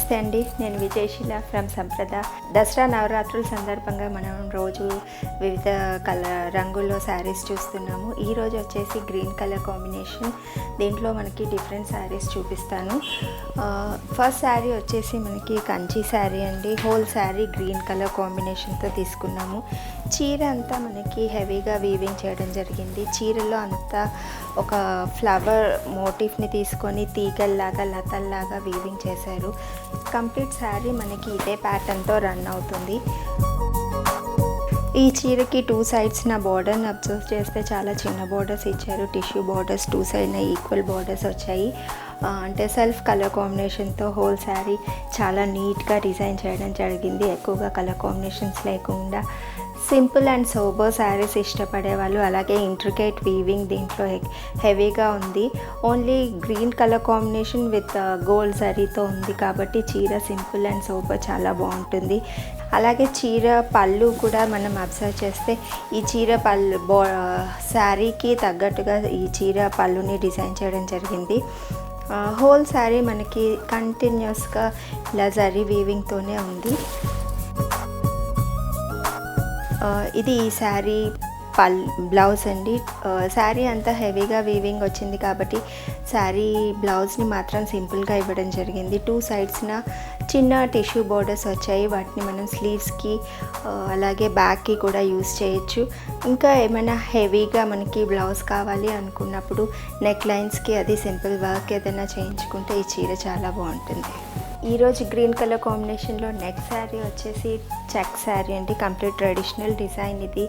నమస్తే అండి, నేను విజయశీల ఫ్రమ్ సంప్రద. దసరా నవరాత్రుల సందర్భంగా మనం రోజు వివిధ రంగుల్లో శారీస్ చూస్తున్నాము. ఈరోజు వచ్చేసి గ్రీన్ కలర్ కాంబినేషన్. దీంట్లో మనకి డిఫరెంట్ శారీస్ చూపిస్తాను. ఫస్ట్ శారీ వచ్చేసి మనకి కంచి శారీ అండి. హోల్ శారీ గ్రీన్ కలర్ కాంబినేషన్తో తీసుకున్నాము. చీర అంతా మనకి హెవీగా వీవింగ్ చేయడం జరిగింది. చీరలో అంతా ఒక ఫ్లవర్ మోటిఫ్ని తీసుకొని తీగల్లాగా లతల్లాగా వీవింగ్ చేశారు. కంప్లీట్ శారీ మనకి ఇదే ప్యాటర్న్తో రన్ అవుతుంది. ఈ చీరకి 2 sides నా బార్డర్ని అబ్జర్వ్ చేస్తే చాలా చిన్న బార్డర్స్ ఇచ్చారు. Tissue borders 2 sides equal borders వచ్చాయి. అంటే సెల్ఫ్ కలర్ కాంబినేషన్తో హోల్ శారీ చాలా నీట్గా డిజైన్ చేయడం జరిగింది. ఎక్కువగా కలర్ కాంబినేషన్స్ లేకుండా సింపుల్ అండ్ సోబర్ శారీస్ ఇష్టపడే వాళ్ళు, అలాగే ఇంట్రికేట్ వీవింగ్ దీంట్లో హెవీగా ఉంది. Only green colour combination with gold జరీతో ఉంది కాబట్టి చీర సింపుల్ అండ్ సోబర్ చాలా బాగుంటుంది. అలాగే చీర పళ్ళు కూడా మనం అబ్జర్వ్ చేస్తే ఈ చీర పళ్ళు శారీకి తగ్గట్టుగా ఈ చీర పళ్ళుని డిజైన్ చేయడం జరిగింది. హోల్ శారీ మనకి కంటిన్యూస్గా ఇలా జరీ వీవింగ్తోనే ఉంది. ఇది ఈ శారీ బ్లౌజ్ అండి. శారీ అంతా హెవీగా వీవింగ్ వచ్చింది కాబట్టి శారీ బ్లౌజ్ని మాత్రం సింపుల్గా ఇవ్వడం జరిగింది. 2 sides చిన్న టిష్యూ బోర్డర్స్ వచ్చాయి. వాటిని మనం స్లీవ్స్కి అలాగే బ్యాక్కి కూడా యూస్ చేయొచ్చు. ఇంకా ఏమైనా హెవీగా మనకి బ్లౌజ్ కావాలి అనుకున్నప్పుడు నెక్ లైన్స్కి అది సింపుల్ వర్క్ ఏదైనా చేయించుకుంటే ఈ చీర చాలా బాగుంటుంది. ఈరోజు గ్రీన్ కలర్ కాంబినేషన్లో నెక్స్ట్ శారీ వచ్చేసి చెక్ శారీ అండి. కంప్లీట్ ట్రెడిషనల్ డిజైన్ ఇది.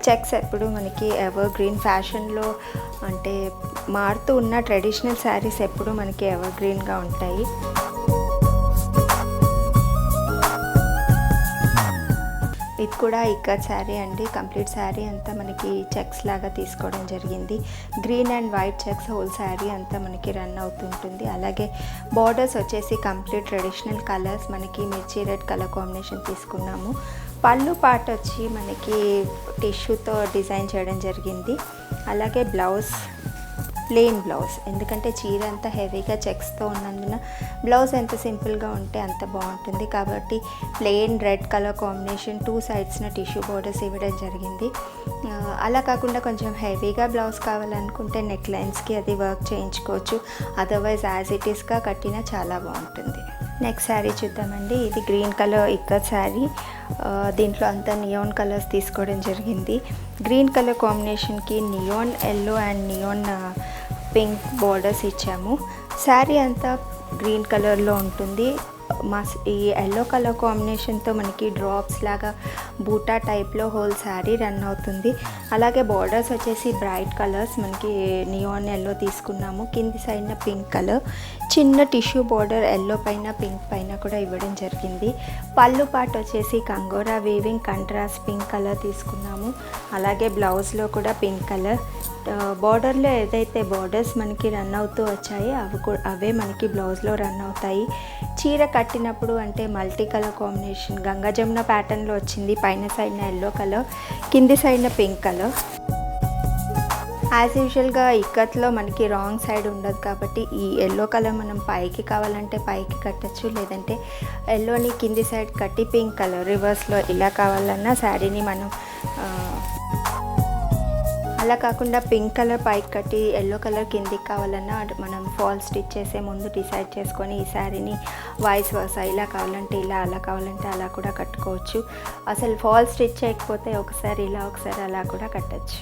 చెక్స్ ఎప్పుడు మనకి ఎవర్ గ్రీన్ ఫ్యాషన్లో అంటే మారుతూ ఉన్న ట్రెడిషనల్ శారీస్ ఎప్పుడు మనకి ఎవర్ గ్రీన్గా ఉంటాయి. ఇది కూడా ఇక్కత్ శారీ అండి. కంప్లీట్ శారీ అంతా మనకి చెక్స్ లాగా తీసుకోవడం జరిగింది. Green and white checks whole sari అంతా మనకి రన్ అవుతుంటుంది. అలాగే బార్డర్స్ వచ్చేసి కంప్లీట్ ట్రెడిషనల్ కలర్స్, మనకి మిర్చి రెడ్ కలర్ కాంబినేషన్ తీసుకున్నాము. పళ్ళు పార్ట్ వచ్చి మనకి టిష్యూతో డిజైన్ చేయడం జరిగింది. అలాగే బ్లౌజ్ ప్లెయిన్ బ్లౌజ్, ఎందుకంటే చీర అంతా హెవీగా చెక్స్తో ఉన్నందున బ్లౌజ్ ఎంత సింపుల్గా ఉంటే అంత బాగుంటుంది కాబట్టి plain red colour combination 2 sides tissue borders ఇవ్వడం జరిగింది. అలా కాకుండా కొంచెం హెవీగా బ్లౌజ్ కావాలనుకుంటే నెక్ లైన్స్కి అది వర్క్ చేయించుకోవచ్చు. అదర్వైజ్ యాజ్ ఇట్ ఈస్గా కట్టినా చాలా బాగుంటుంది. నెక్స్ట్ శారీ చూద్దామండి. ఇది గ్రీన్ కలర్ ఇక్కత్ శారీ. దీంట్లో అంతా నియాన్ కలర్స్ తీసుకోవడం జరిగింది. గ్రీన్ కలర్ కాంబినేషన్కి neon yellow and neon pink borders ఇచ్చాము. శారీ అంతా గ్రీన్ కలర్లో ఉంటుంది. ఈ ఎల్లో కలర్ కాంబినేషన్తో మనకి డ్రాప్స్ లాగా బూటా టైప్లో హోల్ శారీ రన్ అవుతుంది. అలాగే బార్డర్స్ వచ్చేసి బ్రైట్ కలర్స్, మనకి నియాన్ ఎల్లో తీసుకున్నాము. కింది సైడ్న పింక్ కలర్, చిన్న టిష్యూ బార్డర్ ఎల్లో పైన పింక్ పైన కూడా ఇవ్వడం జరిగింది. పళ్ళు పార్ట్ వచ్చేసి కంగోరా వీవింగ్ కంట్రాస్ట్ పింక్ కలర్ తీసుకున్నాము. అలాగే బ్లౌజ్లో కూడా పింక్ కలర్. బార్డర్లో ఏదైతే బార్డర్స్ మనకి రన్ అవుతూ వచ్చాయి అవే మనకి బ్లౌజ్లో రన్ అవుతాయి. చీర కట్టినప్పుడు అంటే multi colour combination Ganga Jamuna ప్యాటర్న్లో వచ్చింది. పైన సైడ్న ఎల్లో కలర్, కింది సైడ్న పింక్ కలర్. యాజ్ యూజువల్గా ఇక్కత్లో మనకి రాంగ్ సైడ్ ఉండదు కాబట్టి ఈ ఎల్లో కలర్ మనం పైకి కావాలంటే పైకి కట్టచ్చు, లేదంటే ఎల్లోని కింది సైడ్ కట్టి పింక్ కలర్ రివర్స్లో ఇలా కావాలన్నా శారీని మనం అలా కాకుండా పింక్ కలర్ పైకి కట్టి ఎల్లో కలర్ కిందికి కావాలన్నా మనం ఫాల్ స్టిచ్ చేసే ముందు డిసైడ్ చేసుకొని ఈ శారీని వైస్ వర్సా ఇలా కావాలంటే ఇలా, అలా కావాలంటే అలా కూడా కట్టుకోవచ్చు. అసలు ఫాల్ స్టిచ్ చేయకపోతే ఒకసారి ఇలా ఒకసారి అలా కూడా కట్టచ్చు.